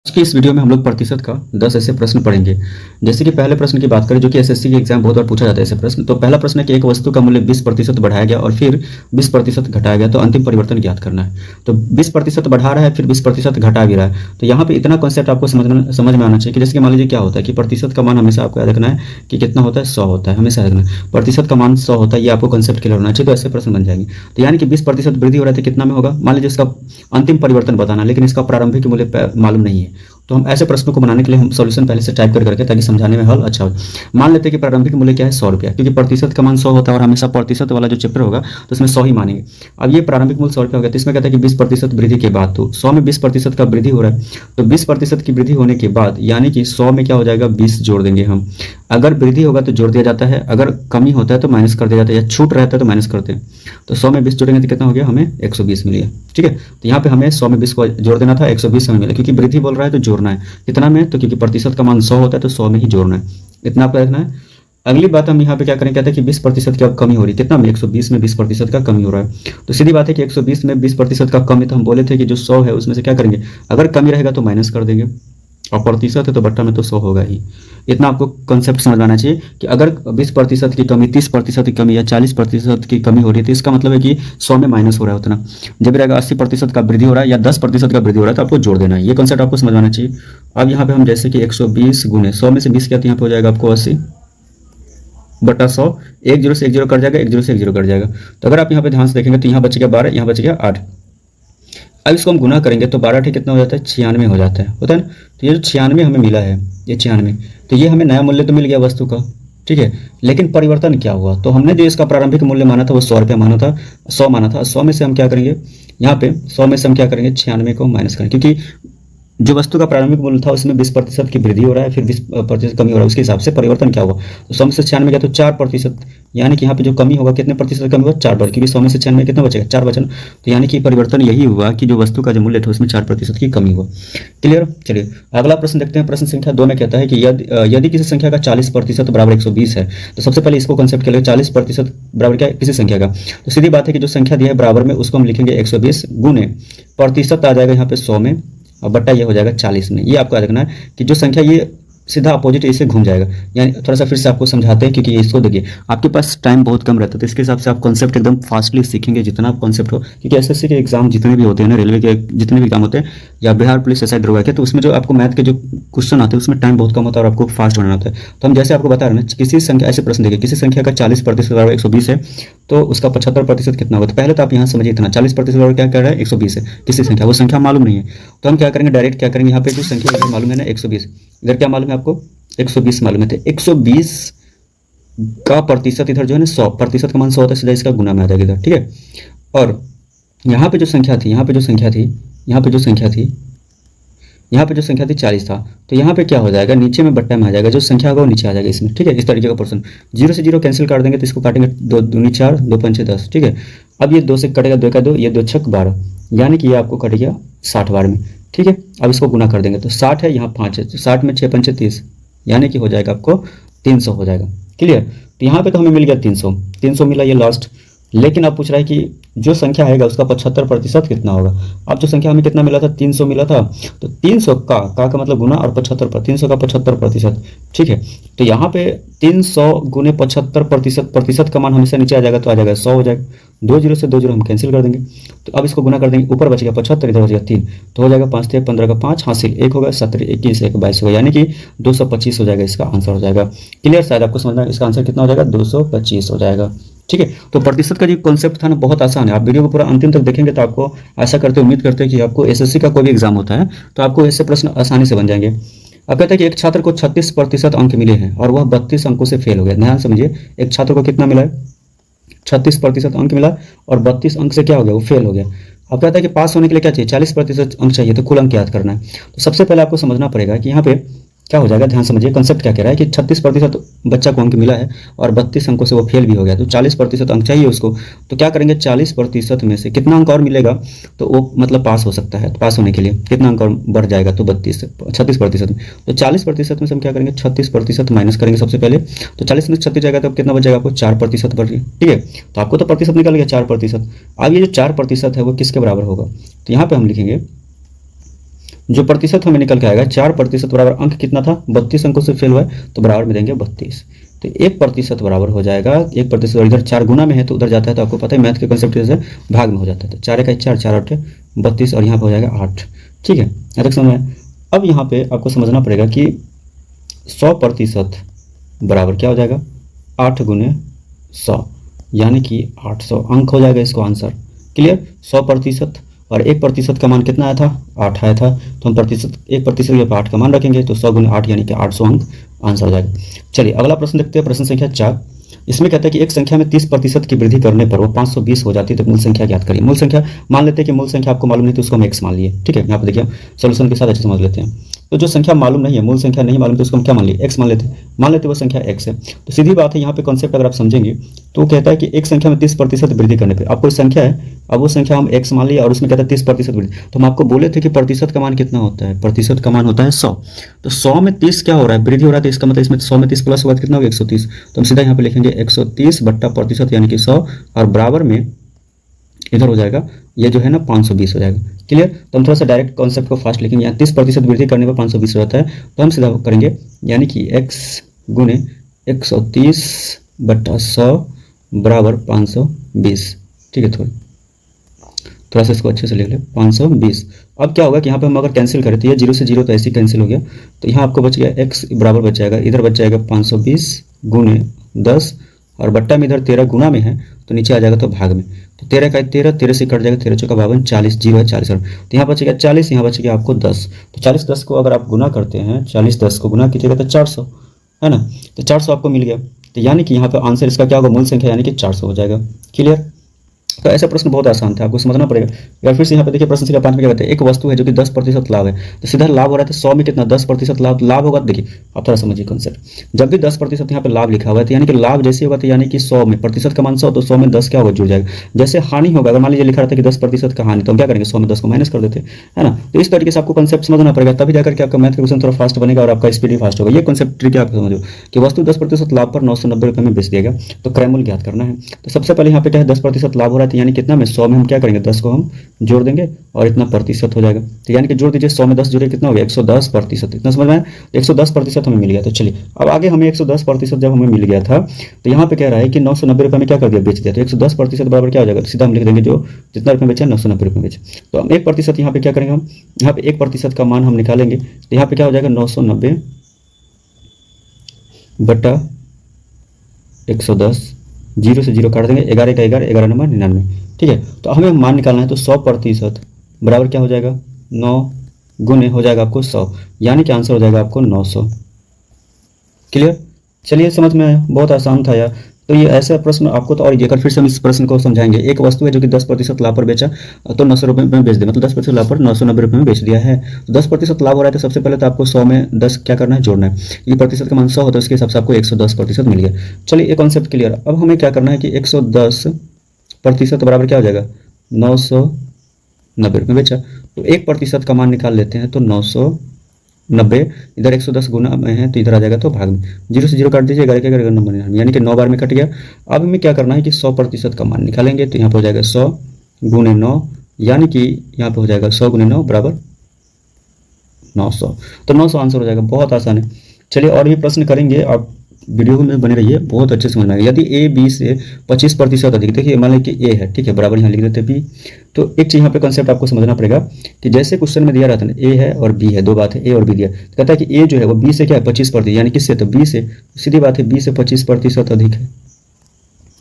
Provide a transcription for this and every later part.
आज की इस वीडियो में हम लोग प्रतिशत का 10 ऐसे प्रश्न पढ़ेंगे। जैसे कि पहले प्रश्न की बात करें, जो कि एसएससी के एग्जाम बहुत बार पूछा जाता है ऐसे प्रश्न। तो पहला प्रश्न है कि एक वस्तु का मूल्य 20% बढ़ाया गया और फिर 20% घटाया गया, तो अंतिम परिवर्तन ज्ञात करना है। तो 20% बढ़ा रहा है, फिर 20% घटा भी रहा है। तो यहाँ पे इतना कॉन्सेप्ट आपको समझ में आना चाहिए कि जैसे कि मान लीजिए क्या होता है कि प्रतिशत का मान हमेशा आपको याद रखना है कि कितना होता है, 100 होता है। हमेशा याद रखना है प्रतिशत का मान 100 होता है, ये आपको कॉन्सेप्ट क्लियर होना चाहिए। तो ऐसे प्रश्न बन जाएंगे। तो यानी कि 20% वृद्धि हो रहा है तो कितना में होगा, मान लीजिए इसका अंतिम परिवर्तन बताना, लेकिन इसका प्रारंभिक मूल्य मालूम नहीं है। तो हम ऐसे प्रश्नों को बनाने के लिए हम सॉल्यूशन पहले से टाइप करके, ताकि समझाने में हल अच्छा हो। मान लेते हैं कि प्रारंभिक मूल्य क्या है, 100 रुपया, क्योंकि प्रतिशत का मान 100 होता है और हमेशा प्रतिशत वाला जो चैप्टर होगा तो उसमें 100 ही मानेंगे। अब ये प्रारंभिक मूल्य 100 रुपया हो गया, तो इसमें कहता है कि 20% वृद्धि के बाद, तो 100 में 20% का वृद्धि हो रहा है, तो 20% की वृद्धि होने के बाद यानी कि 100 में क्या हो जाएगा, 20 जोड़ देंगे हम। अगर वृद्धि होगा तो जोड़ दिया जाता है, अगर कमी होता है तो माइनस कर दिया जाता है, या छूट रहता है तो माइनस करते हैं। तो 100 में 20 जोड़ेंगे तो कितना हो गया, हमें 120 मिल गया। ठीक है, तो यहाँ पे हमें 100 में 20 को जोड़ देना था, 120 हमें मिला, क्योंकि वृद्धि बोल रहा है तो जोड़ना है। कितना में, तो क्योंकि प्रतिशत का मान 100 होता है तो 100 में ही जोड़ना है, इतना आपको रखना है। अगली बात हम यहाँ पे क्या करें, कहते हैं कि 20% की अब कमी हो रही है, कितना में, 120 में 20% का कमी हो रहा है। तो सीधी बात है कि 120 में 20% का कमी, तो हम बोले थे कि जो 100 है उसमें से क्या करेंगे, अगर कमी रहेगा तो माइनस कर देंगे, और प्रतिशत है तो बट्टा में तो 100 होगा ही। इतना आपको कंसेप्ट समझ आना चाहिए कि अगर 20% की कमी, 30% की कमी या 40% की कमी हो रही है, तो इसका मतलब है कि 100 में माइनस हो रहा है उतना। जब रहेगा 80% का वृद्धि हो रहा है या 10% का वृद्धि हो रहा है, तो आपको जोड़ देना है। ये कंसेप्ट आपको समझ आना चाहिए। अब यहाँ पे हम जैसे कि 120 गुने 100 में से 20 किया, तो यहाँ पे हो जाएगा आपको 80 बटा 100। एक जीरो से एक जीरो कट जाएगा, एक जीरो से एक जीरो कट जाएगा। तो अगर आप यहाँ पे ध्यान से देखेंगे तो यहाँ बच गया 12, यहाँ बच गया 8। अब इसको हम गुना करेंगे तो 12 कितना हो जाता है, 96 हो जाता है, होता है ना। तो ये जो 96 हमें मिला है, ये 96, तो ये हमें नया मूल्य तो मिल गया वस्तु का। ठीक है, लेकिन परिवर्तन क्या हुआ, तो हमने जो इसका प्रारंभिक मूल्य माना था वो 100 रुपया माना था, 100 माना था। 100 में से हम क्या करेंगे, यहाँ पे 100 में से हम क्या करेंगे, 96 को माइनस करेंगे, क्योंकि जो वस्तु का प्रारंभिक मूल्य था उसमें 20% की वृद्धि हो रहा है, फिर 20% कमी हो रहा है, उसके हिसाब से परिवर्तन क्या हुआ। तो 100 में से 96 गया तो 4%, यानी कि यहाँ पे जो कमी होगा कितने प्रतिशत कमी होगा, 4 पर, क्योंकि 100 में से 96 कितना बचेगा, 4 बचना। तो यानी कि परिवर्तन यही हुआ कि जो वस्तु का जो मूल्य था उसमें 4% की कमी हुआ। क्लियर। चलिए अगला प्रश्न देखते हैं। प्रश्न संख्या 2 में कहता है कि यदि किसी संख्या का 40% बराबर 120 है, तो सबसे पहले इसको कंसेप्ट कर ले, 40% बराबर क्या है, किसी संख्या का। तो सीधी बात है कि जो संख्या दी है बराबर में, उसको हम लिखेंगे 120 गुने प्रतिशत आ जाएगा यहाँ पे 100 में, और बट्टा ये हो जाएगा 40 में। ये आपको याद रखना है कि जो संख्या ये सीधा अपोजिट इससे घूम जाएगा। यानी थोड़ा सा फिर से आपको समझाते हैं, क्योंकि इसको देखिए आपके पास टाइम बहुत कम रहता है, तो इसके हिसाब से आप कॉन्सेप्ट एकदम फास्टली सीखेंगे जितना आप कॉन्सेप्ट हो। क्योंकि एसएससी के एग्जाम जितने भी होते हैं ना, रेलवे के जितने भी एग्जाम होते हैं, या बिहार पुलिस एसआई दरोगा के, तो उसमें जो आपको मैथ के जो क्वेश्चन आते हैं उसमें टाइम बहुत कम होता है और आपको फास्ट बनाना होता है। तो हम जैसे आपको बता रहे हैं ना, किसी संख्या, ऐसे प्रश्न देखिए, किसी संख्या का 40% बराबर 120 है, तो उसका 75% कितना होगा। तो पहले तो आप यहाँ समझिए इतना, 40% बराबर क्या कह रहा है, 120 है, किसी संख्या, वो संख्या मालूम नहीं है। तो हम क्या करेंगे, डायरेक्ट क्या करेंगे, यहाँ पे जो संख्या मालूम है ना 120, इधर क्या मालूम है आपको, 120 मालूम है, तो 120 का प्रतिशत इधर जो है ना 100%, का मान 100 होता है, सीधा इसका गुना में आ जाएगा इधर। ठीक है, और यहाँ पे जो संख्या थी, यहाँ पे जो संख्या थी, यहाँ पे जो संख्या थी, यहाँ पे जो संख्या थी 40 था, तो यहाँ पे क्या हो जाएगा, नीचे में बट्टा में आ जाएगा, जो संख्या होगा वो नीचे आ जाएगा इसमें। ठीक है, इस तरीके का पोर्शन, 0 से 0 कैंसिल कर देंगे, तो इसको काटेंगे 2 दूनी 4, 2 पंचे 10। ठीक है, अब ये 2 से कटेगा, 2 का 2, ये 2 छक 12, यानी कि ये आपको कट गया 60 बार में। ठीक है, अब इसको गुना कर देंगे तो 60 है, यहाँ 5 है, तो 60 में 6 पंचे 30, यानी कि हो जाएगा आपको 300 हो जाएगा। क्लियर। तो यहाँ पे तो हमें मिल गया 300 मिला, ये लास्ट। लेकिन अब पूछ रहा है कि जो संख्या आएगा उसका 75% कितना होगा। अब जो संख्या हमें कितना मिला था, 300 मिला था, तो 300 का मतलब गुना, और 75 पर, 300 का 75%। ठीक है, तो यहाँ पे 300 गुने 75%, प्रतिशत का मान हमेशा नीचे आ जाएगा, तो आ जाएगा 100 हो जाएगा। 2 जीरो से 2 जीरो हम कैंसिल कर देंगे, तो अब इसको गुना कर देंगे, ऊपर बचेगा 75, इधर बचेगा 3, तो हो जाएगा 5 × 15 का 5 हासिल, 1 होगा 17, 21, 1 22 होगा, यानी कि 225 हो जाएगा, इसका आंसर हो जाएगा। क्लियर। शायद आपको समझना, इसका आंसर कितना हो जाएगा, 225 हो जाएगा। ठीक है, तो प्रतिशत का जो कॉन्सेप्ट था ना बहुत आसान है। आप वीडियो को पूरा अंतिम तक देखेंगे तो आपको, ऐसा करते उम्मीद करते हैं कि आपको एसएससी का कोई भी एग्जाम होता है तो आपको ऐसे प्रश्न आसानी से बन जाएंगे। अब कहते हैं कि एक छात्र को 36% अंक मिले हैं और वह 32 अंकों से फेल हो गया। ध्यान समझिए, एक छात्र को कितना मिला है, 36% अंक मिला, और 32 अंक से क्या हो गया, वो फेल हो गया। अब कहता है कि पास होने के लिए क्या चाहिए, 40% अंक चाहिए, तो कुल अंक याद करना है। तो सबसे पहले आपको समझना पड़ेगा कि यहाँ पे क्या हो जाएगा, ध्यान समझिए कंसेप्ट क्या कह रहा है कि 36% बच्चा को अंक मिला है और 32 अंकों से वो फेल भी हो गया, तो 40% अंक चाहिए उसको। तो क्या करेंगे, 40% में से कितना अंक और मिलेगा तो वो मतलब पास हो सकता है। तो पास होने के लिए कितना अंक और बढ़ जाएगा, तो 36% में, तो 40% में से हम क्या करेंगे, 36% माइनस करेंगे सबसे पहले। तो 40 में 36 जाएगा तो कितना बच जाएगा आपको, 4% बढ़ गया। ठीक है, तो आपको तो प्रतिशत निकल गया 4%। अब ये जो 4% है वो किसके बराबर होगा, तो यहाँ पे हम लिखेंगे जो प्रतिशत हमें निकल के आएगा 4% बराबर अंक कितना था, 32 अंकों से फेल हुआ है तो बराबर में देंगे 32। तो 1% बराबर हो जाएगा 1%, और इधर 4 गुना में है तो उधर जाता है, तो आपको पता है मैथ के कंसेप्ट से भाग में हो जाता है। तो 4 1 4, 4 8 32, और यहाँ पर हो जाएगा 8। ठीक है, यहाँ तक समझ में। अब यहाँ पे आपको समझना पड़ेगा कि 100% बराबर क्या हो जाएगा, 8 गुने 100, यानी कि 800 अंक हो जाएगा इसको आंसर। क्लियर, 100% और 1% का मान कितना आया था, 8 आया था, तो हम 1% के लिए 8 का मान रखेंगे, तो 100 गुने 8 यानी कि 800 अंक आंसर हो जाएगा। चलिए अगला प्रश्न देखते हैं, प्रश्न संख्या 4। इसमें कहता है कि एक संख्या में 30% की वृद्धि करने पर वो 520 हो जाती है, तो मूल संख्या ज्ञात करिए। मूल संख्या मान लेते हैं कि मूल संख्या आपको मालूम नहीं तो उसको हम x मान लिए। ठीक है, यहाँ पर देखिए सोल्यूशन के साथ अच्छे समझ लेते हैं। तो जो संख्या मालूम नहीं है, मूल संख्या नहीं मालूम, तो उसको हम क्या मान लिए, x मान लेते वो संख्या x है। तो सीधी बात है, यहाँ पे कॉन्सेप्ट अगर आप समझेंगे तो कहता है कि एक संख्या में 30% वृद्धि करने पर, अब कोई संख्या है, अब वो संख्या हम x मान लिया और उसमें कहता है 30% वृद्धि, तो हम आपको बोले थे कि प्रतिशत का मान कितना होता है, प्रतिशत का मान होता है 100। तो 100 में 30 क्या हो रहा है, वृद्धि हो रहा है, तो इसका मतलब इसमें 100 में 30 प्लस होगा कितना होगा, 130। तो हम सीधा यहाँ पे लिखेंगे 130 बट्टा प्रतिशत यानी कि 100, और बराबर में इधर हो जाएगा ये जो है ना 520 हो जाएगा। क्लियर, तो हम थोड़ा सा डायरेक्ट कॉन्सेप्ट को फास्ट लिखेंगे। यहाँ 30% वृद्धि करने पर 520 रहता है, तो हम सीधा करेंगे यानी कि x गुने 130 बट्टा 100 बराबर 520। ठीक है, थोड़ा सा इसको अच्छे से लिख ले, 520। अब क्या होगा कि यहाँ पे हम अगर कैंसिल करें तो ये 0 से 0 तो ऐसे ही कैंसिल हो गया, तो यहाँ आपको बच गया x बराबर बच जाएगा, इधर बच जाएगा 520 गुने 10, और बट्टा में इधर 13 गुना में है तो नीचे आ जाएगा तो भाग में, तो 13 का 13, 13 से कट जाएगा, 13 चौका 52, 40, 0 है 40, तो यहाँ बचेगा 40, यहाँ बचेगा आपको 10। तो 40 10 को अगर आप गुना करते हैं, 40 10 को गुना कीजिएगा तो 400 है ना, तो 400 आपको मिल गया। तो यानी कि यहाँ पर आंसर इसका क्या होगा, मूल संख्या यानी कि 400 हो जाएगा। क्लियर, तो ऐसा प्रश्न बहुत आसान था, आपको समझना पड़ेगा। या फिर से यहाँ पे देखिए प्रश्न संख्या 5 में क्या कहते हैं, एक वस्तु है जो कि 10% लाभ है, तो सीधा लाभ हो रहा है, तो 100 में कितना 10% लाभ होगा। देखिए आप थोड़ा समझिए कॉन्सेप्ट, जब भी 10% यहाँ पे लाभ लिखा हुआ है तो यानी कि लाभ जैसे होगा, तो यानी कि 100 में प्रतिशत का मान 100, तो 100 में 10 क्या होगा, जुड़ जाएगा। जैसे हानि होगा, अगर मान लीजिए लिखा रहता है कि 10% का हानि, तो हम क्या करेंगे 100 में 10 को माइनस कर देते हैं, है ना। तो इस तरीके से आपको कॉन्सेप्ट समझना पड़ेगा, तभी जाकर के आपका मैथ का क्वेश्चन थोड़ा फास्ट बनेगा और आपका स्पीड भी फास्ट होगा। ये कॉन्सेप्ट ट्रिक आप समझो कि वस्तु 10% लाभ पर 990 रुपये में बेच दिया गया, तो क्रय मूल्य ज्ञात करना है। तो सबसे पहले यहाँ पे क्या है, 10% लाभ हो रहा है, यानी कितना में 100 में हम क्या करेंगे 10 को हम जोड़ देंगे और इतना प्रतिशत हो जाएगा। तो यानी कि जोड़ दीजिए, 100 में 10 जोड़े कितना हो गया 110%, इतना समझ में आया, 110% हमें मिल गया। तो चलिए अब आगे हमें 110% जब हमें मिल गया था, तो यहाँ पे कह रहा है कि 990 रुपये में क्या कर दिया, बेच दिया। तो 110% बराबर क्या हो जाएगा, सीधा हम लिख देंगे जो जितना रुपये बेचा 990 रुपये बेचे। तो हम 1% यहाँ पे क्या करेंगे, हम यहाँ पे 1% का मान हम निकालेंगे, तो यहाँ पे क्या हो जाएगा 990 बटा 110, 0 से 0 काट देंगे, 11 का 11, 11 नंबर 99। ठीक है, तो हमें मान निकालना है, तो 100% बराबर क्या हो जाएगा 9 गुने हो जाएगा आपको 100, यानी कि आंसर हो जाएगा आपको 900। क्लियर, चलिए समझ में आया, बहुत आसान था यार। तो ये ऐसा प्रश्न आपको, तो और ये फिर से हम इस प्रश्न को समझाएंगे। एक वस्तु है जो कि 10% लाभ पर बेचा, तो 900 रुपये में बेच दिया, मतलब 10% लाभ पर 990 रुपये में बेच दिया है। तो 10% लाभ हो रहा है, तो सबसे पहले तो आपको 100 में 10 क्या करना है, जोड़ना है। ये प्रतिशत का मान 100 होता है, उसके हिसाब से आपको 110% मिल गया। चलिए ये कॉन्सेप्ट क्लियर। अब हमें क्या करना है कि 110% बराबर क्या हो जाएगा 990 रुपये बेचा, तो 1% का मान निकाल लेते हैं, तो 990, इधर 110 गुना में है तो इधर आ जाएगा तो भाग में, 0 से 0 काट दीजिए, 11 नंबर यानी कि 9 बार में कट गया। अब हमें क्या करना है कि 100% का मान निकालेंगे, तो यहाँ पर हो जाएगा 100 गुने 9, यानी कि यहाँ पे हो जाएगा 100 गुने 9 बराबर 900। तो 900 आंसर हो जाएगा, बहुत आसान है। चलिए और भी प्रश्न करेंगे, आप वीडियो में बने रहिए, बहुत अच्छे से समझ में आएगा। यदि ए बी से 25% अधिक, देखिए मान लीजिए कि ए है, ठीक है, बराबर यहाँ लिख देते बी। तो एक चीज़ यहाँ पे कॉन्सेप्ट आपको समझना पड़ेगा कि जैसे क्वेश्चन में दिया रहता है ए है और बी है, दो बात है, ए और बी दिया, तो कहता है कि ए जो है वो बी से क्या है 25%, यानी किससे, तो बी से, सीधी बात है बी से 25% अधिक है।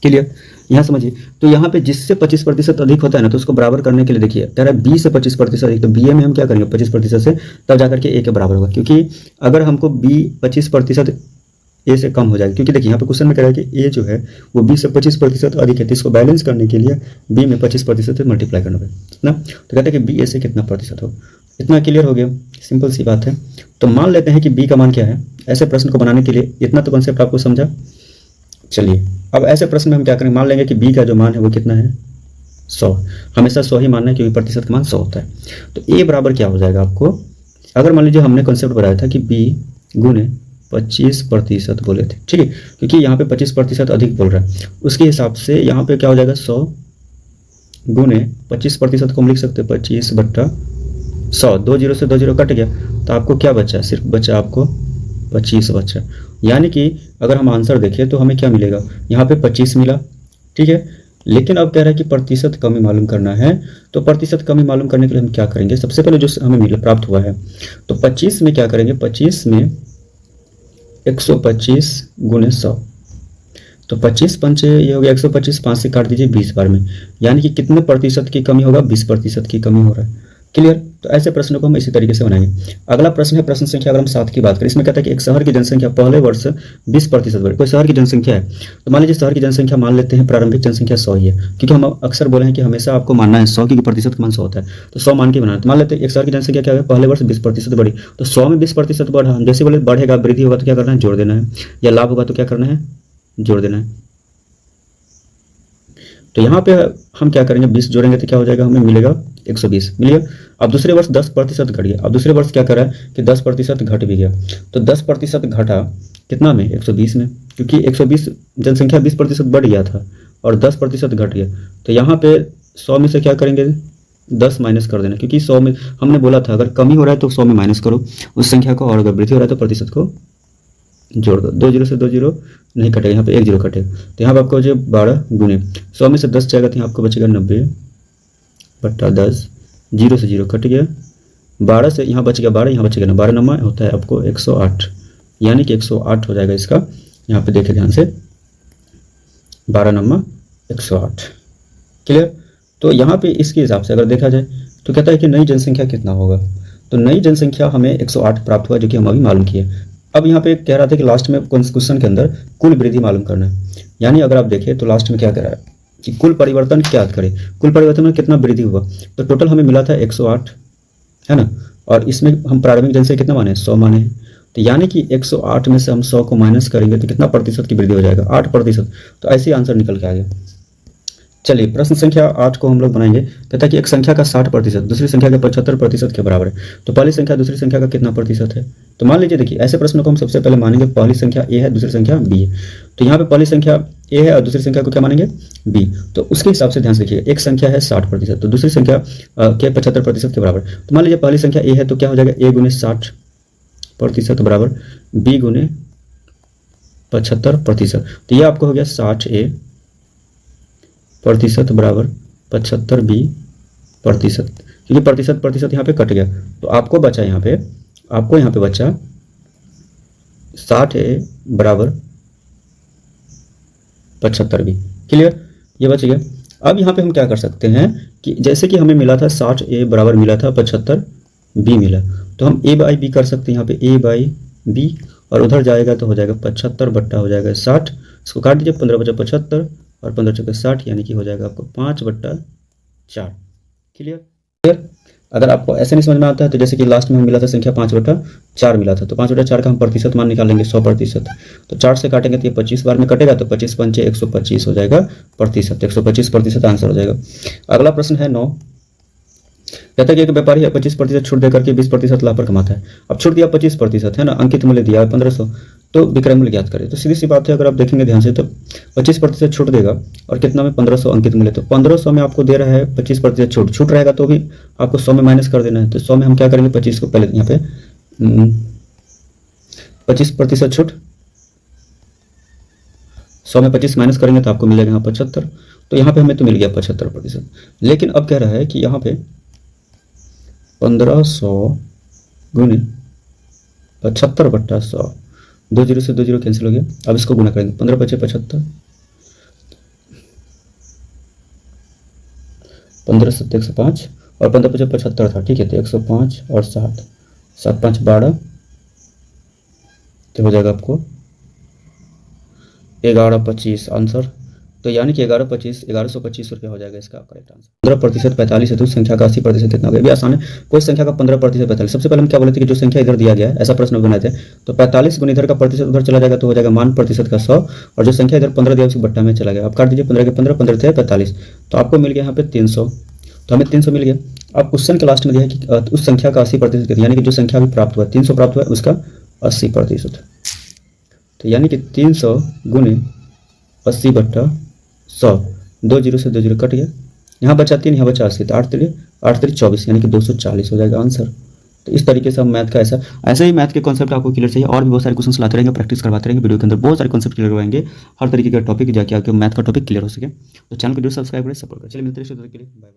क्लियर, यहाँ समझिए। तो यहाँ पे जिससे 25% अधिक होता है ना, तो उसको बराबर करने के लिए देखिए कह रहा है बी से 25% अधिक, तो बी ए में हम क्या करेंगे 25% से, तब जाकर के ए के बराबर होगा। क्योंकि अगर हमको बी 25% ए से कम हो जाएगा, क्योंकि देखिए यहाँ पे क्वेश्चन में कह रहा है कि ए जो है वो बी से 25% अधिक है, तो इसको बैलेंस करने के लिए बी में 25% से मल्टीप्लाई करना पड़ेगा ना। तो कहते हैं कि बी ए से कितना प्रतिशत हो, इतना क्लियर हो गया, सिंपल सी बात है। तो मान लेते हैं कि बी का मान क्या है, ऐसे प्रश्न को बनाने के लिए इतना तो कॉन्सेप्ट आपको समझा। चलिए अब ऐसे प्रश्न में हम क्या करेंगे, मान लेंगे कि बी का जो मान है वो कितना है 100, हमेशा 100 ही मानना है क्योंकि प्रतिशत का मान 100 होता है। तो ए बराबर क्या हो जाएगा आपको, अगर मान लीजिए हमने कॉन्सेप्ट बनाया था कि बी गुने 25% बोले थे, ठीक है, क्योंकि यहाँ पे 25% अधिक बोल रहा है, उसके हिसाब से यहाँ पे क्या हो जाएगा 100 गुने 25% को हम लिख सकते हैं 25 बट्टा 100, 2 जीरो से 2 जीरो कट गया, तो आपको क्या बचा? सिर्फ बचा आपको 25 बचा। यानी कि अगर हम आंसर देखें तो हमें क्या मिलेगा? यहाँ पे 25 मिला, ठीक है। लेकिन अब कह रहा है कि प्रतिशत कमी मालूम करना है, तो प्रतिशत कमी मालूम करने के लिए हम क्या करेंगे? सबसे पहले जो हमें मिला प्राप्त हुआ है, तो 25 में क्या करेंगे? 25 में 125 गुने 100, तो 25 पंचे ये हो गया 125, 5 से काट दीजिए 20 बार में, यानी कि कितने प्रतिशत की कमी होगा? 20% की कमी हो रहा है। क्लियर? तो ऐसे प्रश्नों को हम इसी तरीके से बनाएंगे। अगला प्रश्न है प्रश्न संख्या अगर हम 7 की बात करें, इसमें कहता है कि एक शहर की जनसंख्या पहले वर्ष 20% बढ़ी। कोई शहर की जनसंख्या है, तो मान लीजिए शहर की जनसंख्या मान लेते हैं प्रारंभिक जनसंख्या 100 ही है, क्योंकि हम अक्सर बोले हैं कि हमेशा आपको मानना है 100 की प्रतिशत का मान 100 होता है, तो 100 मान के बनाना। तो मान लेते हैं एक शहर की जनसंख्या क्या है? पहले वर्ष 20% बढ़ी, तो 100 में 20% बढ़ा, जैसे बोले बढ़ेगा, वृद्धि होगा तो क्या करना है? जोड़ देना है, या लाभ होगा तो क्या करना है? जोड़ देना है। तो यहाँ पे हम क्या करेंगे? 20 जोड़ेंगे तो क्या हो जाएगा? हमें मिलेगा 120, मिल गया। अब दूसरे वर्ष 10% घट गया, अब दूसरे वर्ष क्या कर रहा है कि 10% घट भी गया, तो 10% घटा कितना में? 120 में, क्योंकि 120 जनसंख्या 20% बढ़ गया था और 10% घट गया, तो यहाँ पे 100 में से क्या करेंगे? 10 माइनस कर देना, क्योंकि 100 में हमने बोला था अगर कमी हो रहा है तो 100 में माइनस करो उस संख्या को, और अगर वृद्धि हो रहा है तो प्रतिशत को जोड़ दो। 2 जीरो से 2 जीरो नहीं कटेगा, यहाँ पे 1 जीरो कटेगा, तो यहाँ पे आपको जो 12 गुने 100 में से 10 जाएगा, तो यहाँ आपको बचेगा 90/10, 0 से 0 कट गया, 12 से यहाँ बच गया 12, यहाँ बचेगा ना, 12 नंबर होता है आपको 108, यानी कि 108 हो जाएगा इसका। यहाँ पे देखें ध्यान से, 12 नंबर 108। क्लियर? तो यहाँ पे इसके हिसाब से अगर देखा जाए तो कहता है कि नई जनसंख्या कितना होगा, तो नई जनसंख्या हमें 108 प्राप्त हुआ, जो कि हम अभी मालूम किए। अब यहाँ पे कह रहा था कि लास्ट में क्वेश्चन के अंदर कुल वृद्धि मालूम करना है, यानी अगर आप देखें तो लास्ट में क्या कह रहा है कि कुल परिवर्तन क्या करें, कुल परिवर्तन में कितना वृद्धि हुआ, तो टोटल हमें मिला था 108, है ना, और इसमें हम प्रारंभिक जनसंख्या कितना माने? 100 माने हैं, तो यानी कि 108 में से हम 100 को माइनस करेंगे तो कितना प्रतिशत की वृद्धि हो जाएगा? 8%। तो ऐसे ही आंसर निकल के आ गया। चलिए प्रश्न संख्या 8 को हम लोग बनाएंगे। कहता है कि एक संख्या का 60% दूसरी संख्या के 75% के बराबर है, तो पहली संख्या दूसरी संख्या का कितना प्रतिशत है? तो मान लीजिए देखिए ऐसे प्रश्न को हम सबसे पहले मानेंगे पहली संख्या ए है, दूसरी संख्या बी है, तो यहाँ पे पहली संख्या ए है और दूसरी संख्या को क्या मानेंगे? बी। तो उसके हिसाब से ध्यान से देखिए, एक संख्या है 60%, तो दूसरी संख्या के 75% के बराबर। तो मान लीजिए पहली संख्या ए है, तो क्या हो जाएगा? ए गुने 60% बराबर बी गुने 75%। तो ये आपको हो गया 60A प्रतिशत बराबर 75B%, क्योंकि प्रतिशत यहाँ पे कट गया, तो आपको बचा यहाँ पे बचा 60A बराबर 75B। क्लियर? ये बच गया। अब यहाँ पे हम क्या कर सकते हैं कि जैसे कि हमें मिला था 60A बराबर मिला था 75B मिला, तो हम A बाई B कर सकते हैं, यहाँ पे A बाई B, और उधर जाएगा तो हो जाएगा 75 बट्टा हो जाएगा 60, इसको काट दीजिए, 15 बचा 75 और 15 चौके 60, यानी कि हो जाएगा आपको 5/4। क्लियर? अगर आपको ऐसे नहीं समझ में आता है तो जैसे कि लास्ट में हम मिला था संख्या 5/4 मिला था, तो 5/4 का हम प्रतिशत मान निकालेंगे 100%, तो 4 से काटेंगे तो ये 25 बार में कटेगा, तो 25 पंचे 125 हो जाएगा प्रतिशत, 125% आंसर हो जाएगा। अगला प्रश्न है 9। कहता है कि एक व्यापारी है 25% छूट देकर के 20% लाभ पर कमाता है। अब छूट दिया 25% है ना, अंकित मूल्य दिया है 1500, तो विक्रय मूल्य ज्ञात करें। तो सीधी सी बात है, अगर आप देखेंगे ध्यान से तो 25% छूट देगा और कितना में 1500 अंकित मूल्य, तो 1500 में आपको दे रहा है 25% छूट रहेगा, तो भी आपको 100 में माइनस कर देना है। तो 100 में हम क्या करेंगे? 25 को पहले यहाँ पे 25% छूट, 100 में 25 माइनस करेंगे तो आपको मिलेगा यहाँ 75, तो यहाँ पे हमें तो मिल गया 75%। लेकिन अब कह रहा है कि यहाँ पे 1500 गुने 75/100, 2 जीरो से 2 जीरो कैंसिल हो गया। अब इसको गुना करेंगे, 15 बचे 75, 15 7 105 और 15 बचे 75 था, ठीक है, तो 105 और 7 7 5 12, तो हो जाएगा आपको 1125 आंसर। तो यानी कि 1125 रुपया हो जाएगा इसका करेक्ट आंसर। 15% 45 है तो संख्या का 80% कितना होगा? ये भी आसान है, कोई संख्या का 15% 45। सबसे पहले हम क्या बोले थे कि जो संख्या इधर दिया गया है, ऐसा प्रश्न बनाए थे, तो 45 गुना इधर का प्रतिशत उधर चला जाएगा, तो हो जाएगा मान प्रतिशत का 100, और जो संख्या इधर 15 दिया उसको बट्टा में चला गया। आप काट दीजिए, 15 के 15, 15 थे 45, तो आपको मिल गया यहाँ पे 300, तो हमें 300 मिल गया। अब क्वेश्चन के लास्ट में दिया है कि उस संख्या का 80% कितना, यानी कि जो संख्या भी प्राप्त हुआ 300 प्राप्त हुआ उसका 80%, तो यानी कि 300 गुने 80/100, 2 जीरो से 2 जीरो कट गया, यहाँ बचा 3, यहाँ बचा 80, तो 8 3 8 3 24 यानी कि 240 हो जाएगा आंसर। तो इस तरीके से हम मैथ का ऐसे ही मैथ के कॉन्सेप्ट आपको क्लियर चाहिए और भी बहुत सारे क्वेश्चन लाते रहेंगे, प्रैक्टिस करवाते रहेंगे, वीडियो के अंदर बहुत सारे कॉन्सेप्ट क्लियर करवाएंगे, हर तरीके का टॉपिक जाके आपके मैथ का टॉपिक क्लियर हो सके। तो चैनल को जरूर सब्सक्राइब करें, सपोर्ट करें। चलिए मिलते हैं, बाय बाय।